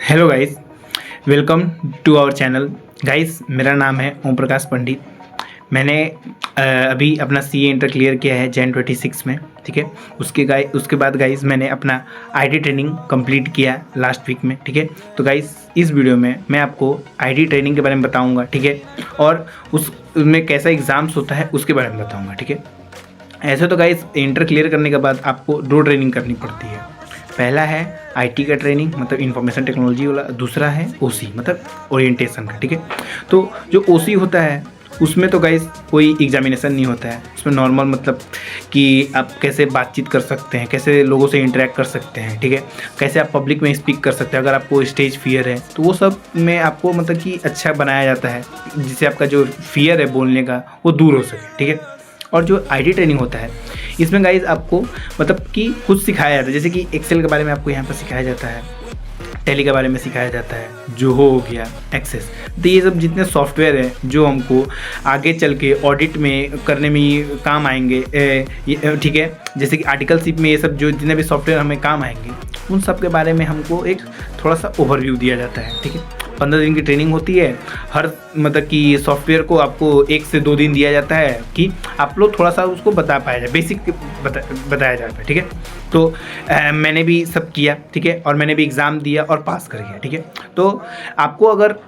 Hello guys, welcome to our channel. Guys, मेरा नाम है ओम प्रकाश पंडित। मैंने अभी अपना सीए इंटर क्लियर किया है जैन 26 में। ठीक है, उसके बाद गाइस मैंने अपना आईटी ट्रेनिंग कंप्लीट किया लास्ट वीक में। ठीक है, तो गाइस इस वीडियो में मैं आपको आईटी ट्रेनिंग के बारे में बताऊंगा। ठीक है, और उसमें कैसा एग्ज़ाम्स होता है उसके बारे में बताऊँगा। ठीक है, ऐसे तो गाइस इंटर क्लियर करने के बाद आपको 2 ट्रेनिंग करनी पड़ती है। पहला है आईटी का ट्रेनिंग, मतलब इंफॉर्मेशन टेक्नोलॉजी वाला। दूसरा है ओसी, मतलब ओरिएंटेशन का। ठीक है, तो जो ओसी होता है उसमें तो गाइस कोई एग्जामिनेशन नहीं होता है। उसमें नॉर्मल, मतलब कि आप कैसे बातचीत कर सकते हैं, कैसे लोगों से इंटरेक्ट कर सकते हैं। ठीक है, कैसे आप पब्लिक में स्पीक कर सकते हैं। अगर आपको स्टेज फियर है तो वो सब में आपको मतलब कि अच्छा बनाया जाता है, जिससे आपका जो फियर है बोलने का वो दूर हो सके। ठीक है, और जो आईटी ट्रेनिंग होता है इसमें गाइज आपको मतलब कि खुद सिखाया जाता है। जैसे कि एक्सेल के बारे में आपको यहाँ पर सिखाया जाता है, टैली के बारे में सिखाया जाता है, जोहो हो गया, एक्सेस। तो ये सब जितने सॉफ्टवेयर हैं जो हमको आगे चल के ऑडिट में करने में काम आएंगे। ठीक है, जैसे कि आर्टिकलशिप में ये सब जो जितने भी सॉफ्टवेयर हमें काम आएंगे उन सब के बारे में हमको एक थोड़ा सा ओवरव्यू दिया जाता है। ठीक है, 15 दिन की ट्रेनिंग होती है। हर मतलब कि सॉफ्टवेयर को आपको 1 से 2 दिन दिया जाता है कि आप लोग थोड़ा सा उसको बता पाया जाए, बेसिक बताया जाता है। ठीक है, तो मैंने भी सब किया। ठीक है, और मैंने भी एग्ज़ाम दिया और पास कर गया। ठीक है, तो आपको अगर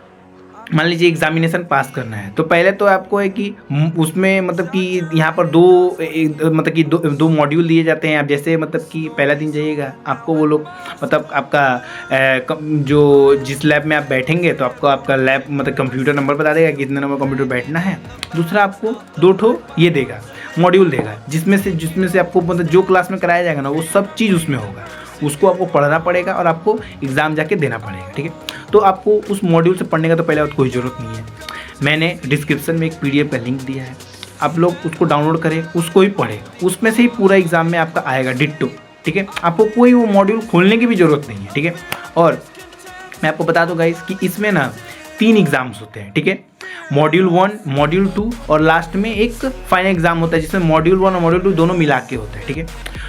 मान लीजिए एग्जामिनेशन पास करना है तो पहले तो आपको है कि उसमें मतलब कि यहाँ पर मतलब कि दो मॉड्यूल दिए जाते हैं। आप जैसे मतलब कि पहला दिन जाइएगा, आपको वो लोग मतलब आपका जो जिस लैब में आप बैठेंगे तो आपको आपका लैब मतलब कंप्यूटर नंबर बता देगा कितने नंबर कंप्यूटर बैठना है। दूसरा आपको 2 ठो ये देगा, मॉड्यूल देगा, जिसमें से आपको मतलब जो क्लास में कराया जाएगा ना वो सब चीज़ उसमें होगा। उसको आपको पढ़ना पड़ेगा और आपको एग्ज़ाम जाके देना पड़ेगा। ठीक है, तो आपको उस मॉड्यूल से पढ़ने का तो पहले कोई ज़रूरत नहीं है। मैंने डिस्क्रिप्शन में एक पीडीएफ का लिंक दिया है, आप लोग उसको डाउनलोड करें, उसको ही पढ़ें। उसमें से ही पूरा एग्ज़ाम में आपका आएगा डिट्टो। ठीक है, आपको कोई वो मॉड्यूल खोलने की भी ज़रूरत नहीं है। ठीक है, और मैं आपको बता दूँ गाइस कि इसमें ना 3 एग्ज़ाम्स होते हैं। ठीक है, मॉड्यूल 1, मॉड्यूल 2 और लास्ट में एक फाइनल एग्ज़ाम होता है जिसमें मॉड्यूल 1 और मॉड्यूल 2 दोनों मिला के होते हैं। ठीक है,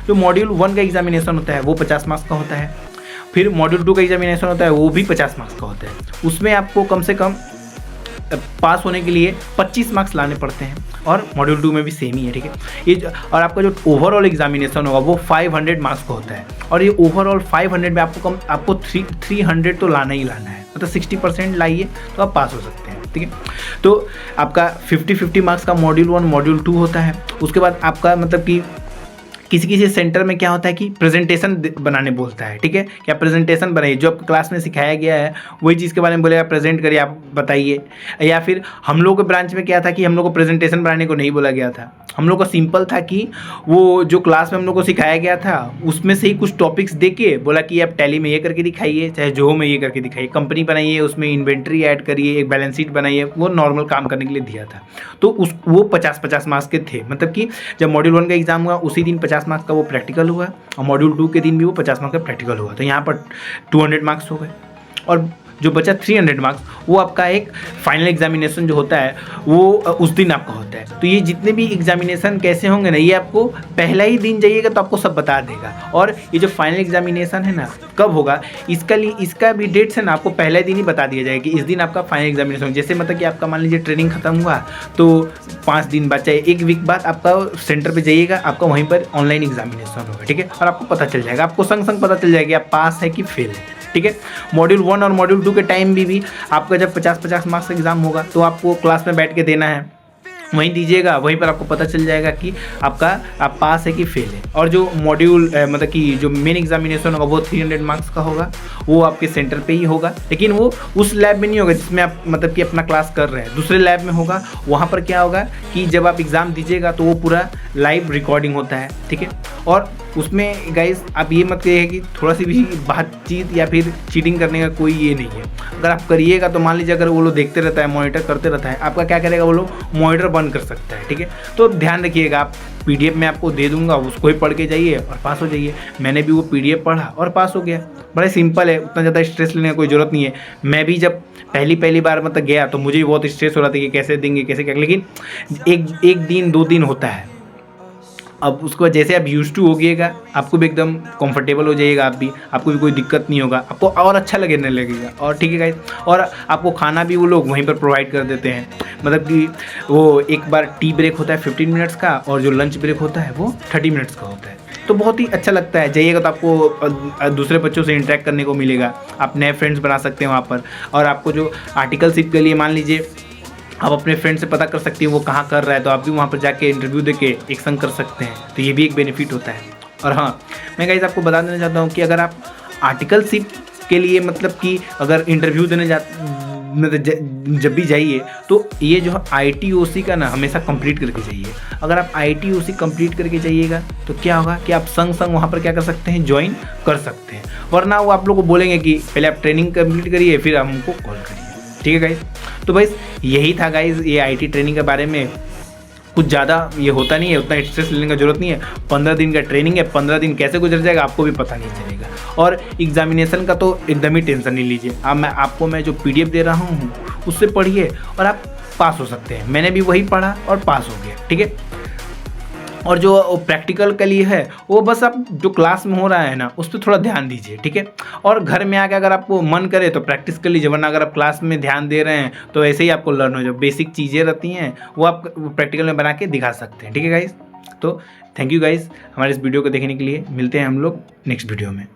जो मॉड्यूल 1 का एग्जामिनेशन होता है वो 50 मार्क्स का होता है। फिर मॉड्यूल 2 का एग्जामिनेशन होता है वो भी 50 मार्क्स का होता है। उसमें आपको कम से कम पास होने के लिए 25 मार्क्स लाने पड़ते हैं, और मॉड्यूल 2 में भी सेम ही है। ठीक है, ये और आपका जो ओवरऑल एग्जामिनेशन होगा वो 500 मार्क्स का होता है। और ये ओवरऑल 500 में आपको 300 तो लाना ही लाना है, मतलब 60% लाइए तो आप पास हो सकते हैं। ठीक है, तो आपका 50-50 मार्क्स का मॉड्यूल 1 मॉड्यूल 2 होता है। उसके बाद आपका मतलब कि किसी सेंटर में क्या होता है कि प्रेजेंटेशन बनाने बोलता है। ठीक है, क्या प्रेजेंटेशन बनाइए, जो आपको क्लास में सिखाया गया है वही चीज़ के बारे में बोलेगा, प्रेजेंट करिए, आप बताइए। या फिर हम लोग के ब्रांच में क्या था कि हम लोग को प्रेजेंटेशन बनाने को नहीं बोला गया था। हम लोग का सिंपल था कि वो जो क्लास में हम लोग को सिखाया गया था उसमें से ही कुछ टॉपिक्स दे के बोला कि आप टैली में ये करके दिखाइए, चाहे जोहो में ये करके दिखाइए, कंपनी बनाइए, उसमें इन्वेंट्री ऐड करिए, एक बैलेंस शीट बनाइए। वो नॉर्मल काम करने के लिए दिया था। तो वो 50-50 मार्क्स के थे। मतलब कि जब मॉड्यूल 1 का एग्जाम हुआ उसी दिन 50 मार्क्स का वो प्रैक्टिकल हुआ, और मॉड्यूल 2 के दिन भी वो 50 मार्क्स का प्रैक्टिकल हुआ। तो यहाँ पर 200 मार्क्स हो गए, और जो बचा 300 मार्क्स वो आपका एक फाइनल एग्जामिनेशन जो होता है वो उस दिन आपका होता है। तो ये जितने भी एग्जामिनेशन कैसे होंगे ना, ये आपको पहला ही दिन जाइएगा तो आपको सब बता देगा। और ये जो फाइनल एग्जामिनेशन है ना कब होगा, इसका भी डेट्स है ना आपको पहले दिन ही बता दिया जाएगा कि इस दिन आपका फाइनल एग्जामिनेशन। जैसे मतलब कि आपका मान लीजिए ट्रेनिंग खत्म हुआ तो 5 दिन बाद चाहे 1 वीक बाद आपका सेंटर पर जाइएगा, आपका वहीं पर ऑनलाइन एग्जामिनेशन होगा। ठीक है, और आपको पता चल जाएगा, आपको संग पता चल जाएगा आप पास है कि फेल है। ठीक है, मॉड्यूल 1 और मॉड्यूल 2 के टाइम भी आपका जब 50-50 मार्क्स का एग्जाम होगा तो आपको क्लास में बैठ के देना है, वहीं दीजिएगा, वहीं पर आपको पता चल जाएगा कि आप पास है कि फेल है। और जो मॉड्यूल मतलब कि जो मेन एग्जामिनेशन होगा वो 300 मार्क्स का होगा, वो आपके सेंटर पे ही होगा। लेकिन वो उस लैब में नहीं होगा जिसमें आप मतलब कि अपना क्लास कर रहे हैं, दूसरे लैब में होगा। वहाँ पर क्या होगा कि जब आप एग्ज़ाम दीजिएगा तो वो पूरा लाइव रिकॉर्डिंग होता है। ठीक है, और उसमें गाइस आप ये मत कहिए कि थोड़ा सी भी बातचीत या फिर चीटिंग करने का कोई ये नहीं है। अगर आप करिएगा तो मान लीजिए अगर वो लोग देखते रहता है, मॉनिटर करते रहता है, आपका क्या करेगा, वो लोग मॉनिटर बंद कर सकता है। ठीक है, तो ध्यान रखिएगा। आप पीडीएफ में आपको दे दूंगा, उसको ही पढ़ के जाइए और पास हो जाइए। मैंने भी वो पीडीएफ पढ़ा और पास हो गया। बड़ा सिंपल है, उतना ज़्यादा स्ट्रेस लेने की कोई ज़रूरत नहीं है। मैं भी जब पहली बार मतलब गया तो मुझे भी बहुत स्ट्रेस हो रहा था कि कैसे देंगे कैसे क्या, लेकिन एक दिन 2 दिन होता है, अब उसके बाद जैसे आप यूज टू हो गइएगा, आपको भी एकदम कंफर्टेबल हो जाइएगा, आप भी, आपको भी कोई दिक्कत नहीं होगा, आपको और अच्छा लगने लगेगा। और ठीक है गाइस, और आपको खाना भी वो लोग वहीं पर प्रोवाइड कर देते हैं। मतलब कि वो एक बार टी ब्रेक होता है 15 मिनट्स का, और जो लंच ब्रेक होता है वो 30 मिनट्स का होता है। तो बहुत ही अच्छा लगता है। जाइएगा तो आपको दूसरे बच्चों से इंटरेक्ट करने को मिलेगा, आप नए फ्रेंड्स बना सकते हैं वहाँ पर। और आपको जो आर्टिकलशिप के लिए मान लीजिए आप अपने फ्रेंड से पता कर सकते हैं वो कहाँ कर रहा है, तो आप भी वहाँ पर जाके इंटरव्यू देके एक्शन कर सकते हैं। तो ये भी एक बेनिफिट होता है। और हाँ, मैं गाइस आपको बता देना चाहता हूँ कि अगर आप आर्टिकलशिप के लिए मतलब कि अगर इंटरव्यू देने जब भी जाइए तो ये जो ITOC का ना हमेशा कंप्लीट करके जाइए। अगर आप ITOC कंप्लीट करके जाइएगा तो क्या होगा कि आप संग संग वहाँ पर क्या कर सकते हैं, ज्वाइन कर सकते हैं। वरना वो आप लोग को बोलेंगे कि पहले आप ट्रेनिंग कंप्लीट करिए फिर हमको कॉल करिए। ठीक है गाइस, तो भाई यही था गाइस ये IT ट्रेनिंग के बारे में। कुछ ज़्यादा ये होता नहीं है, उतना स्ट्रेस लेने का जरूरत नहीं है। 15 दिन का ट्रेनिंग है, 15 दिन कैसे गुजर जाएगा आपको भी पता नहीं चलेगा। और एग्जामिनेशन का तो एकदम ही टेंशन नहीं लीजिए। अब मैं जो PDF दे रहा हूँ उससे पढ़िए और आप पास हो सकते हैं। मैंने भी वही पढ़ा और पास हो गया। ठीक है, और जो प्रैक्टिकल के लिए है वो बस आप जो क्लास में हो रहा है ना उस पर थोड़ा ध्यान दीजिए। ठीक है, और घर में आके अगर आपको मन करे तो प्रैक्टिस कर लीजिए, वरना अगर आप क्लास में ध्यान दे रहे हैं तो ऐसे ही आपको लर्न हो जाए। बेसिक चीज़ें रहती हैं वो आप प्रैक्टिकल में बना के दिखा सकते हैं। ठीक है गाइस, तो थैंक यू गाइस हमारे इस वीडियो को देखने के लिए। मिलते हैं हम लोग नेक्स्ट वीडियो में।